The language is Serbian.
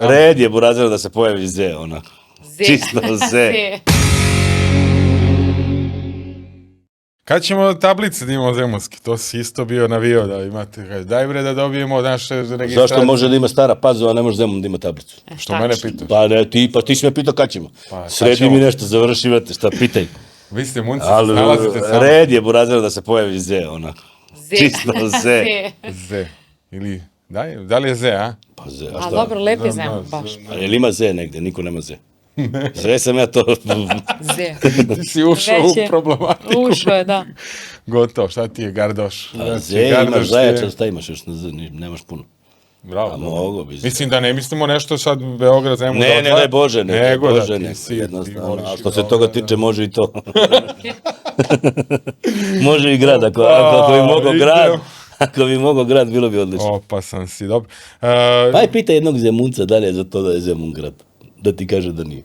Red je, Burazero, da se pojavi Z, onako. Čisto Z. Kad ćemo tablice da imamo zemunski? To si isto bio navio da imate. Daj bre da dobijemo naše registracije. Zašto može da ima Stara Pazova, a ne može Zemun da ima tablicu? Što mene pitaš? Pa ne, ti si me pitao kad ćemo. Sredi ćemo? mi nešto, završivate, šta pitaj. Vi ste munci, Ali nalazite samo. red je, Burazero, da se pojavi Z, onako. Čisto Z. Z. Ili, da li je Z, a? Pa Z, a A šta? dobro, lep je Zemun, baš. A je li ima Z negde? Niko nema Z. Sve sam ja to... Z. Ti si ušao Već u je. problematiku. Ušao je, da. Gotovo, šta ti je Gardoš? A Z imaš Zajača, šta imaš još na Z? Nemaš puno. Bravo. A mogo bi Z. Mislim da ne mislimo nešto sad Beograd, Zemun. Ne, ne, Bože, ne, Nego da Bože, ti ne, si, ti jednostavno. voliš A i što se Beograd, toga tiče, može i to. Može i grad, ako bi mogao grad, ako bi mogao grad, bilo bi odlično. Opasan si, dobro. Pa pita jednog Zemunca da li je za to da je Zemun grad. Da ti kaže da nije.